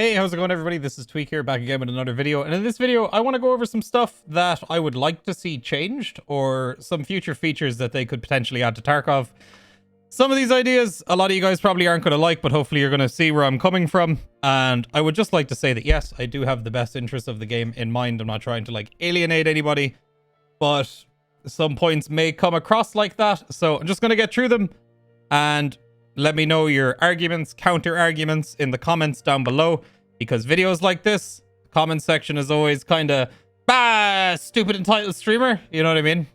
Hey, how's it going, everybody? This is TweaK here, back again with another video. And in this video, I want to go over some stuff that I would like to see changed, or some future features that they could potentially add to Tarkov. Some of these ideas, a lot of you guys probably aren't going to like, but hopefully you're going to see where I'm coming from. And I would just like to say that, yes, I do have the best interest of the game in mind. I'm not trying to, alienate anybody, but some points may come across like that. So I'm just going to get through them, and let me know your arguments, counter arguments in the comments down below, because videos like this, the comment section is always kind of, stupid entitled streamer. You know what I mean?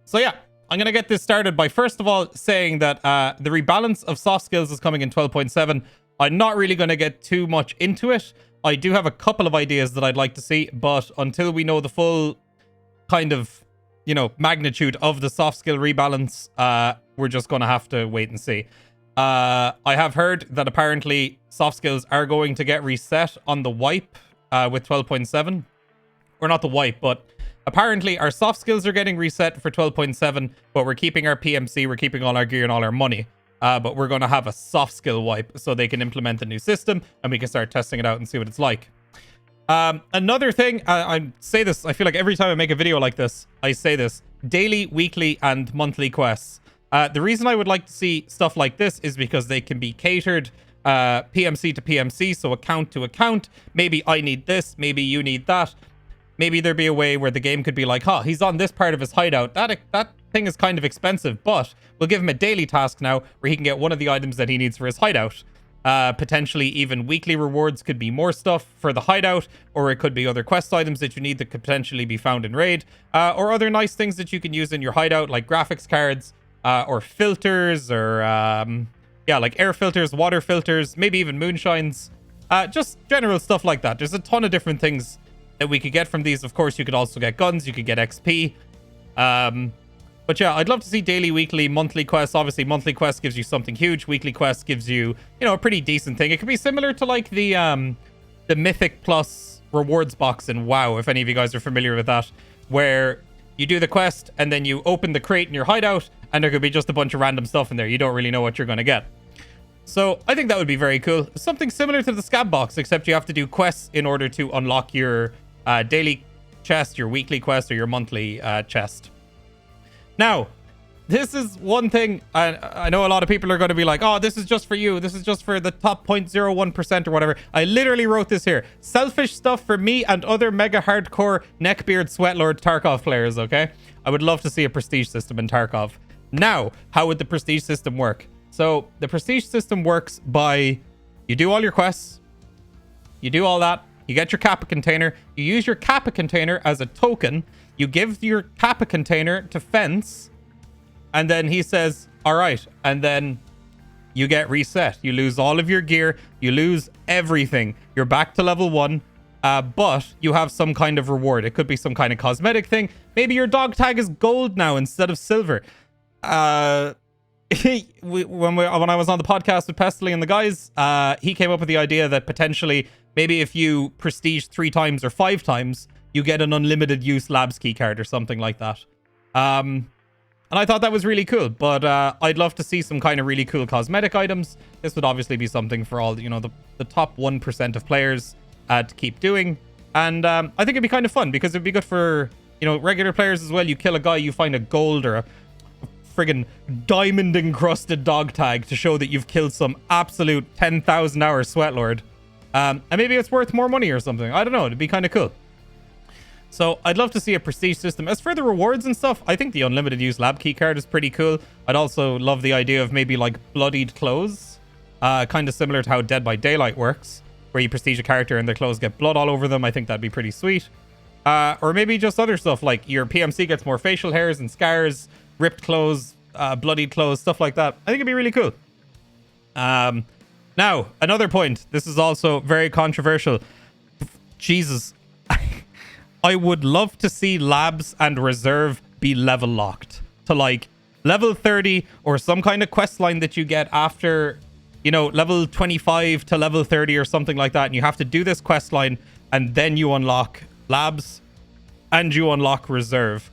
So yeah, I'm going to get this started by first of all saying that the rebalance of soft skills is coming in 12.7. I'm not really going to get too much into it. I do have a couple of ideas that I'd like to see, but until we know the full kind of, magnitude of the soft skill rebalance, we're just going to have to wait and see. I have heard that apparently soft skills are going to get reset on the wipe with 12.7. Or not the wipe, but apparently our soft skills are getting reset for 12.7, but we're keeping our PMC, we're keeping all our gear and all our money. But we're going to have a soft skill wipe so they can implement the new system and we can start testing it out and see what it's like. Another thing, I say this, I feel like every time I make a video like this, I say this: daily, weekly, and monthly quests. The reason I would like to see stuff like this is because they can be catered PMC to PMC, so account to account. Maybe I need this, maybe you need that. Maybe there'd be a way where the game could be like, he's on this part of his hideout. That thing is kind of expensive, but we'll give him a daily task now where he can get one of the items that he needs for his hideout. Potentially even weekly rewards could be more stuff for the hideout, or it could be other quest items that you need that could potentially be found in raid, or other nice things that you can use in your hideout, like graphics cards, or filters, or like air filters, water filters, maybe even moonshines, just general stuff like that. There's a ton of different things that we could get from these. Of course, you could also get guns, you could get XP. But yeah, I'd love to see daily, weekly, monthly quests. Obviously, monthly quest gives you something huge. Weekly quest gives you, a pretty decent thing. It could be similar to like the Mythic Plus rewards box in WoW, if any of you guys are familiar with that, where you do the quest and then you open the crate in your hideout and there could be just a bunch of random stuff in there. You don't really know what you're going to get. So I think that would be very cool. Something similar to the scab box, except you have to do quests in order to unlock your daily chest, your weekly quest, or your monthly chest. Now, this is one thing, I know a lot of people are going to be like, this is just for you. This is just for the top 0.01% or whatever. I literally wrote this here. Selfish stuff for me and other mega hardcore neckbeard sweatlord Tarkov players, okay? I would love to see a prestige system in Tarkov. Now, how would the prestige system work? So, the prestige system works by, you do all your quests, you do all that, you get your Kappa container, you use your Kappa container as a token, you give your Kappa container to Fence, and then he says, all right, and then you get reset. You lose all of your gear, you lose everything. You're back to level 1, but you have some kind of reward. It could be some kind of cosmetic thing. Maybe your dog tag is gold now instead of silver. When I was on the podcast with Pestily and the guys, he came up with the idea that potentially maybe if you prestige 3 times or 5 times, you get an unlimited use labs key card or something like that. And I thought that was really cool, but I'd love to see some kind of really cool cosmetic items. This would obviously be something for all, the top 1% of players to keep doing. And I think it'd be kind of fun because it'd be good for, regular players as well. You kill a guy, you find a gold or a friggin' diamond encrusted dog tag to show that you've killed some absolute 10,000 hour sweatlord. And maybe it's worth more money or something. I don't know. It'd be kind of cool. So I'd love to see a prestige system. As for the rewards and stuff, I think the unlimited use lab key card is pretty cool. I'd also love the idea of maybe like bloodied clothes, kind of similar to how Dead by Daylight works, where you prestige a character and their clothes get blood all over them. I think that'd be pretty sweet. Or maybe just other stuff like your PMC gets more facial hairs and scars, ripped clothes, bloodied clothes, stuff like that. I think it'd be really cool. Now, another point. This is also very controversial. Jesus. I would love to see labs and reserve be level locked to like level 30 or some kind of quest line that you get after, level 25 to level 30 or something like that. And you have to do this quest line and then you unlock labs and you unlock reserve.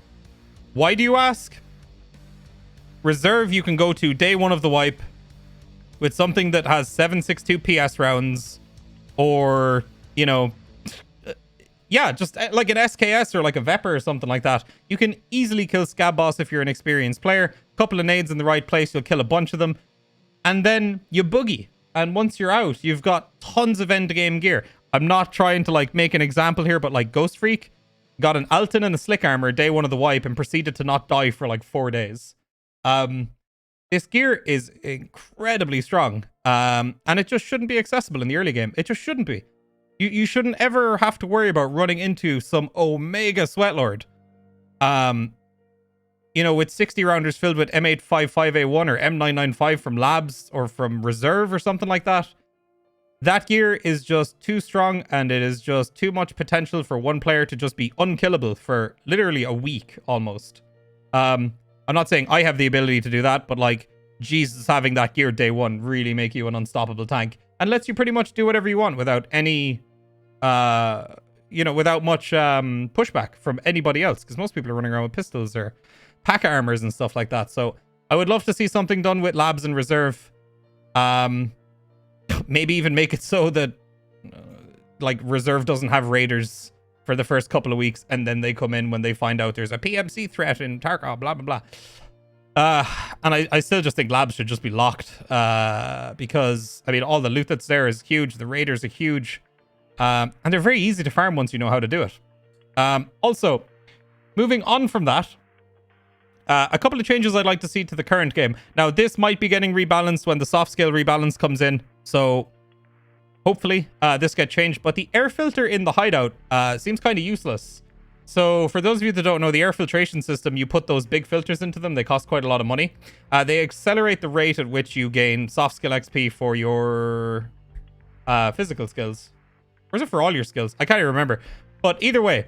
Why do you ask? Reserve, you can go to day 1 of the wipe with something that has 7.62 PS rounds or, you know, yeah, just like an SKS or like a Vepr or something like that. You can easily kill Scab Boss if you're an experienced player. Couple of nades in the right place, you'll kill a bunch of them. And then you boogie. And once you're out, you've got tons of end-game gear. I'm not trying to like make an example here, but like Ghost Freak got an Alton and a Slick Armor day one of the wipe and proceeded to not die for like 4 days. This gear is incredibly strong. And it just shouldn't be accessible in the early game. It just shouldn't be. You shouldn't ever have to worry about running into some Omega Sweatlord. You know, with 60 rounders filled with M855A1 or M995 from Labs or from Reserve or something like that. That gear is just too strong, and it is just too much potential for one player to just be unkillable for literally a week almost. I'm not saying I have the ability to do that, but like, Jesus, having that gear day one really make you an unstoppable tank and lets you pretty much do whatever you want without any, you know, without much pushback from anybody else, because most people are running around with pistols or pack armors and stuff like that. So I would love to see something done with Labs and Reserve. Maybe even make it so that like Reserve doesn't have raiders for the first couple of weeks, and then they come in when they find out there's a PMC threat in Tarkov, blah blah blah. And I still just think Labs should just be locked, because I mean all the loot that's there is huge, the raiders are huge, and they're very easy to farm once you know how to do it. Also, moving on from that, a couple of changes I'd like to see to the current game. Now, this might be getting rebalanced when the soft scale rebalance comes in, so hopefully this gets changed. But the air filter in the hideout seems kind of useless. So for those of you that don't know, the air filtration system, you put those big filters into them. They cost quite a lot of money. They accelerate the rate at which you gain soft skill XP for your physical skills. Or is it for all your skills? I can't even remember. But either way,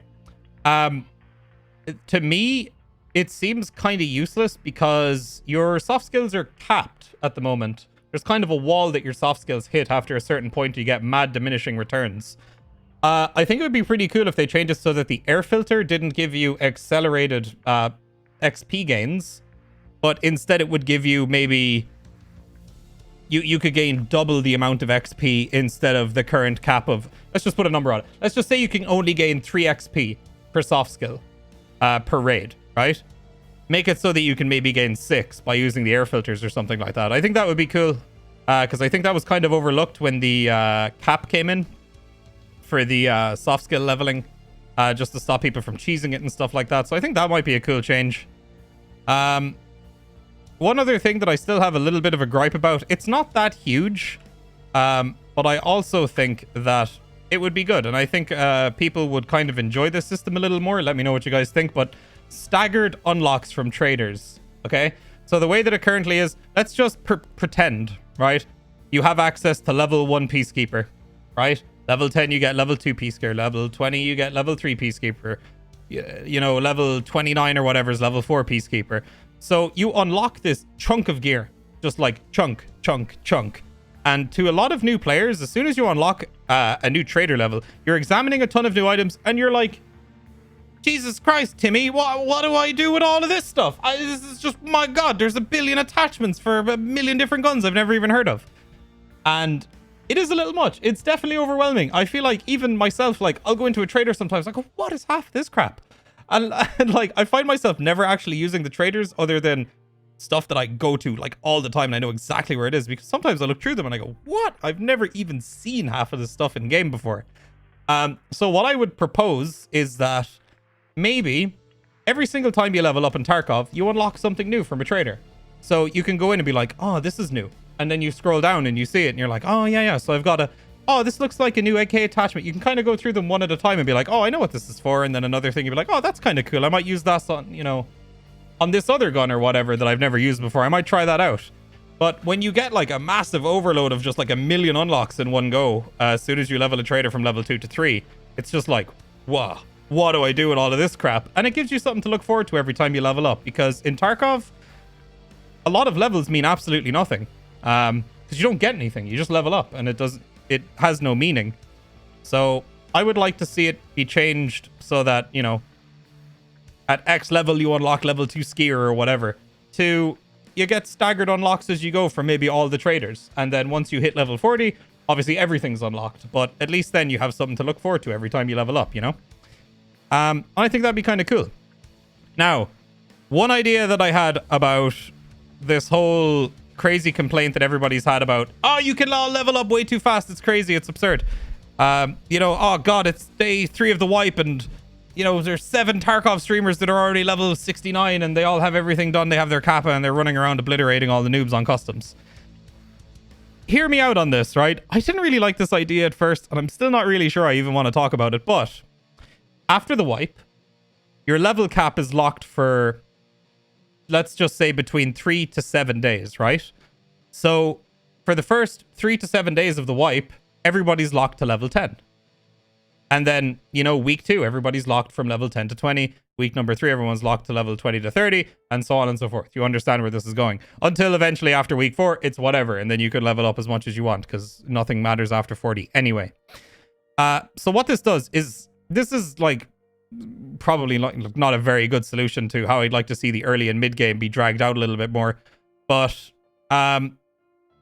to me, it seems kind of useless because your soft skills are capped at the moment. There's kind of a wall that your soft skills hit after a certain point. You get mad diminishing returns. I think it would be pretty cool if they changed it so that the air filter didn't give you accelerated XP gains, but instead it would give you maybe... You could gain double the amount of XP instead of the current cap of... Let's just put a number on it. Let's just say you can only gain 3 XP per soft skill per raid, right? Make it so that you can maybe gain 6 by using the air filters or something like that. I think that would be cool, because I think that was kind of overlooked when the cap came in for the soft skill leveling, just to stop people from cheesing it and stuff like that. So I think that might be a cool change. One other thing that I still have a little bit of a gripe about, it's not that huge, but I also think that it would be good. And I think people would kind of enjoy this system a little more. Let me know what you guys think. But staggered unlocks from traders, okay? So the way that it currently is, let's just pretend, right? You have access to level 1 Peacekeeper, right? Level 10, you get level 2 Peacekeeper. Level 20, you get level 3 Peacekeeper. You know, level 29 or whatever is level 4 Peacekeeper. So you unlock this chunk of gear, just like chunk. And to a lot of new players, as soon as you unlock a new trader level, you're examining a ton of new items and you're like, Jesus Christ, Timmy, what do I do with all of this stuff? This is just, my God, there's a billion attachments for a million different guns I've never even heard of. And it is a little much. It's definitely overwhelming. I feel like even myself, like, I'll go into a trader sometimes, like, what is half this crap? And like, I find myself never actually using the traders other than stuff that I go to like all the time. And I know exactly where it is because sometimes I look through them and I go, what? I've never even seen half of this stuff in game before. So what I would propose is that maybe every single time you level up in Tarkov, you unlock something new from a trader. So you can go in and be like, oh, this is new. And then you scroll down and you see it and you're like, oh, yeah. So I've got a, oh, this looks like a new AK attachment. You can kind of go through them one at a time and be like, oh, I know what this is for. And then another thing, you'd be like, oh, that's kind of cool. I might use that on, you know, on this other gun or whatever that I've never used before. I might try that out. But when you get like a massive overload of just like a million unlocks in one go, as soon as you level a trader from level 2 to 3, it's just like, wow, what do I do with all of this crap? And it gives you something to look forward to every time you level up. Because in Tarkov, a lot of levels mean absolutely nothing. Because you don't get anything. You just level up and it has no meaning. So I would like to see it be changed so that, you know, at X level you unlock level 2 skier or whatever, to you get staggered unlocks as you go for maybe all the traders. And then once you hit level 40, Obviously, everything's unlocked, but at least then you have something to look forward to every time you level up, you know? I think that'd be kind of cool. Now, one idea that I had about this whole crazy complaint that everybody's had about, oh, you can all level up way too fast. It's crazy. It's absurd. You know, oh God, it's day 3 of the wipe and, you know, there's 7 Tarkov streamers that are already level 69 and they all have everything done. They have their kappa and they're running around obliterating all the noobs on customs. Hear me out on this, right? I didn't really like this idea at first and I'm still not really sure I even want to talk about it, but after the wipe, your level cap is locked for, let's just say, between 3 to 7 days, right? So for the first 3 to 7 days of the wipe, everybody's locked to level 10. And then, you know, week 2, everybody's locked from level 10 to 20. Week number 3, everyone's locked to level 20 to 30, and so on and so forth. You understand where this is going. Until eventually, after week 4, it's whatever. And then you can level up as much as you want, because nothing matters after 40 anyway. So what this does is, this is like probably not a very good solution to how I'd like to see the early and mid game be dragged out a little bit more. But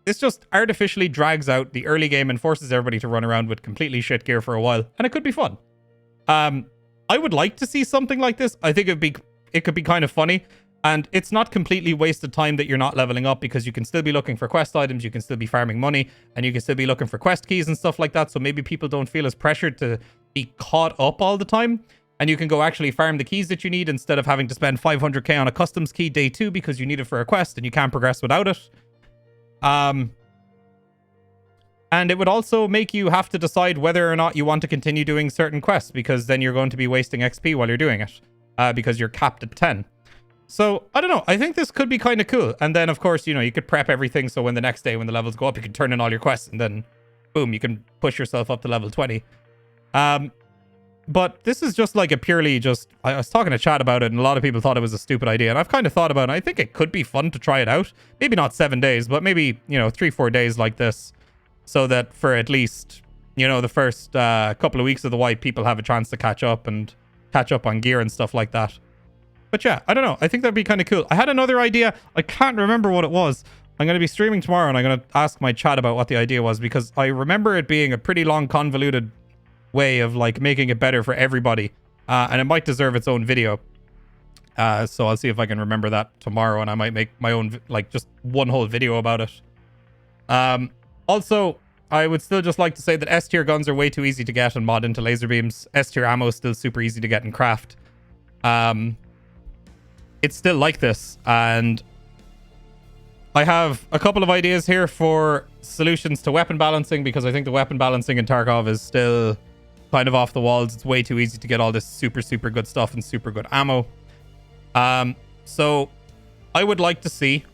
this just artificially drags out the early game and forces everybody to run around with completely shit gear for a while. And it could be fun. I would like to see something like this. I think it could be kind of funny. And it's not completely wasted time that you're not leveling up, because you can still be looking for quest items, you can still be farming money, and you can still be looking for quest keys and stuff like that. So maybe people don't feel as pressured to be caught up all the time. And you can go actually farm the keys that you need instead of having to spend 500k on a customs key day 2 because you need it for a quest and you can't progress without it. And it would also make you have to decide whether or not you want to continue doing certain quests, because then you're going to be wasting XP while you're doing it, because you're capped at 10. So, I don't know. I think this could be kind of cool. And then, of course, you know, you could prep everything so when the next day, when the levels go up, you can turn in all your quests and then, boom, you can push yourself up to level 20. But this is just like a purely just... I was talking to chat about it and a lot of people thought it was a stupid idea. And I've kind of thought about it. I think it could be fun to try it out.Maybe not 7 days, but maybe, you know, 3-4 days like this. So that for at least, you know, the first couple of weeks of the wipe, people have a chance to catch up on gear and stuff like that. But yeah, I don't know. I think that'd be kind of cool. I had another idea. I can't remember what it was. I'm going to be streaming tomorrow and I'm going to ask my chat about what the idea was, because I remember it being a pretty long, convoluted way of like making it better for everybody. And it might deserve its own video. So I'll see if I can remember that tomorrow, and I might make my own, like, just one whole video about it. Also, I would still just like to say that S tier guns are way too easy to get and mod into laser beams. S tier ammo is still super easy to get and craft. It's still like this, and I have a couple of ideas here for solutions to weapon balancing, because I think the weapon balancing in Tarkov is still kind of off the walls. It's way too easy to get all this super, super good stuff and super good ammo. So I would like to see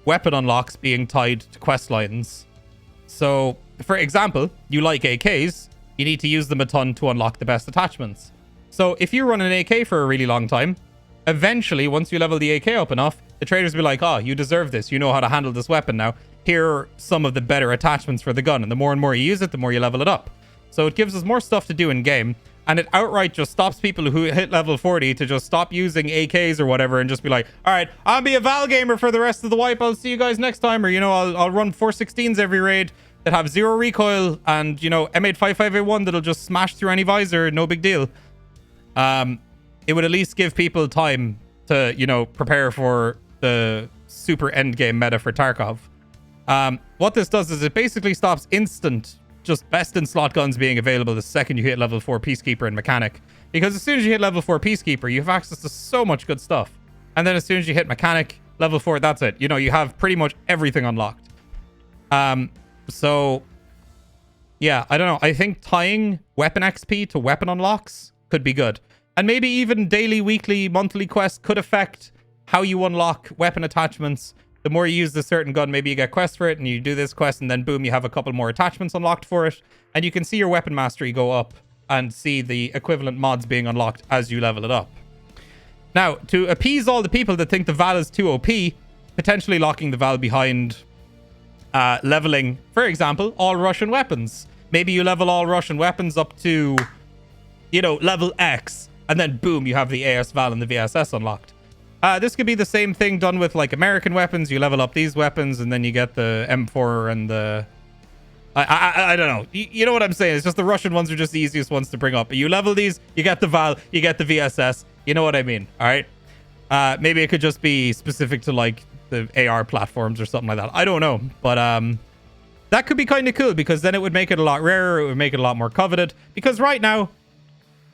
weapon unlocks being tied to quest lines. So, for example, you like AKs, you need to use them a ton to unlock the best attachments. So if you run an AK for a really long time, eventually, once you level the AK up enough, the traders will be like, oh, you deserve this. You know how to handle this weapon now. Here are some of the better attachments for the gun. And the more and more you use it, the more you level it up. So it gives us more stuff to do in game. And it outright just stops people who hit level 40 to just stop using AKs or whatever and just be like, all right, I'll be a Val gamer for the rest of the wipe. I'll see you guys next time. Or, you know, I'll run 416s every raid that have 0 recoil and, you know, M855A1 that'll just smash through any visor. No big deal. It would at least give people time to, you know, prepare for the super end game meta for Tarkov. What this does is it basically stops instant just best in slot guns being available the second you hit level 4 Peacekeeper and Mechanic. Because as soon as you hit level 4 Peacekeeper, you have access to so much good stuff. And then as soon as you hit Mechanic, level 4, that's it. You know, you have pretty much everything unlocked. So, yeah, I don't know. I think tying weapon XP to weapon unlocks could be good. And maybe even daily, weekly, monthly quests could affect how you unlock weapon attachments. The more you use the certain gun, maybe you get quests for it and you do this quest and then boom, you have a couple more attachments unlocked for it. And you can see your weapon mastery go up and see the equivalent mods being unlocked as you level it up. Now, to appease all the people that think the Val is too OP, potentially locking the Val behind leveling, for example, all Russian weapons. Maybe you level all Russian weapons up to, you know, level X, and then boom, you have the AS Val and the VSS unlocked. This could be the same thing done with like American weapons. You level up these weapons and then you get the M4 and the I don't know. You know what I'm saying? It's just the Russian ones are just the easiest ones to bring up. You level these, you get the Val, you get the VSS. You know what I mean? All right. Maybe it could just be specific to like the AR platforms or something like that. I don't know, but that could be kind of cool because then it would make it a lot rarer. It would make it a lot more coveted. Because right now,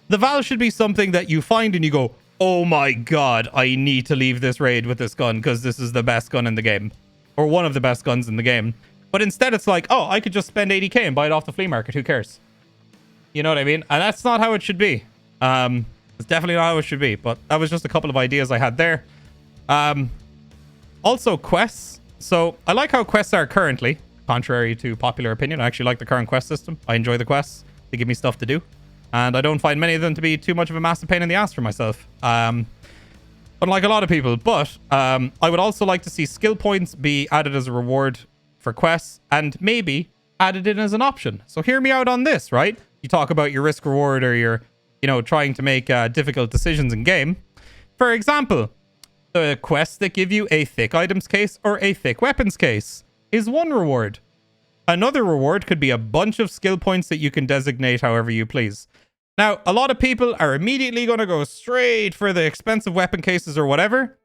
the Val should be something that you find and you go, oh my god, I need to leave this raid with this gun because this is the best gun in the game. Or one of the best guns in the game. But instead it's like, oh, I could just spend 80k and buy it off the flea market. Who cares? You know what I mean? And that's not how it should be. It's definitely not how it should be. But that was just a couple of ideas I had there. Also, quests. So I like how quests are currently, contrary to popular opinion. I actually like the current quest system. I enjoy the quests. They give me stuff to do. And I don't find many of them to be too much of a massive pain in the ass for myself. Unlike a lot of people. But I would also like to see skill points be added as a reward for quests and maybe added in as an option. So hear me out on this, right? You talk about your risk reward or your, you know, trying to make difficult decisions in game. For example, the quests that give you a thick items case or a thick weapons case is one reward. Another reward could be a bunch of skill points that you can designate however you please. Now, a lot of people are immediately going to go straight for the expensive weapon cases or whatever.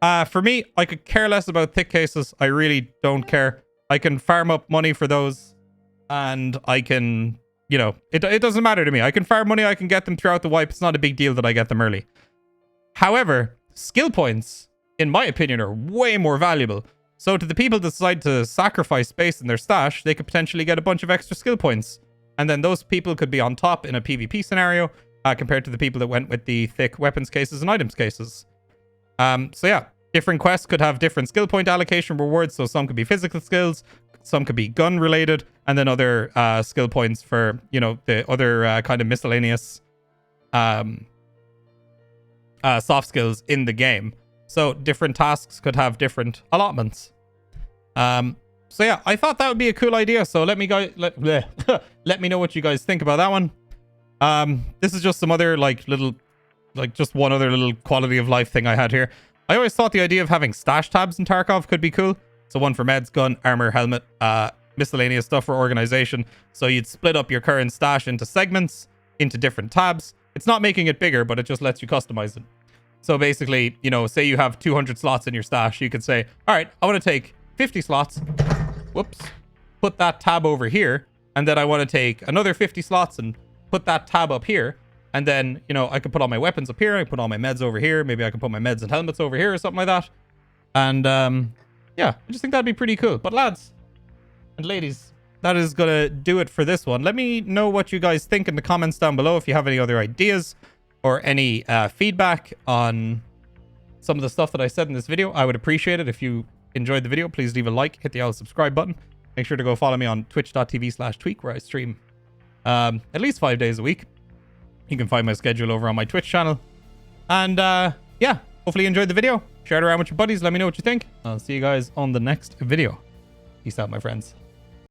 For me, I could care less about thick cases. I really don't care. I can farm up money for those. And I can, you know, it doesn't matter to me. I can farm money. I can get them throughout the wipe. It's not a big deal that I get them early. However, skill points, in my opinion, are way more valuable. So to the people that decide to sacrifice space in their stash, they could potentially get a bunch of extra skill points. And then those people could be on top in a PvP scenario compared to the people that went with the thick weapons cases and items cases. So yeah, different quests could have different skill point allocation rewards. So some could be physical skills, some could be gun related, and then other skill points for, you know, the other kind of miscellaneous soft skills in the game. So different tasks could have different allotments. So yeah, I thought that would be a cool idea. So let me let me know what you guys think about that one. This is just some other just one other little quality of life thing I had here. I always thought the idea of having stash tabs in Tarkov could be cool. So one for meds, gun, armor, helmet, miscellaneous stuff for organization. So you'd split up your current stash into segments, into different tabs. It's not making it bigger, but it just lets you customize it. So basically, you know, say you have 200 slots in your stash, you could say, all right, I want to take 50 slots. Whoops. Put that tab over here. And then I want to take another 50 slots and put that tab up here. And then, you know, I could put all my weapons up here. I put all my meds over here. Maybe I can put my meds and helmets over here or something like that. And yeah, I just think that'd be pretty cool. But lads and ladies, that is going to do it for this one. Let me know what you guys think in the comments down below. If you have any other ideas or any feedback on some of the stuff that I said in this video, I would appreciate it. If you enjoyed the video, please leave a like, hit the yellow subscribe button. Make sure to go follow me on twitch.tv/TweaK, where I stream at least 5 days a week. You can find my schedule over on my Twitch channel. And yeah, hopefully you enjoyed the video. Share it around with your buddies. Let me know what you think. I'll see you guys on the next video. Peace out, my friends.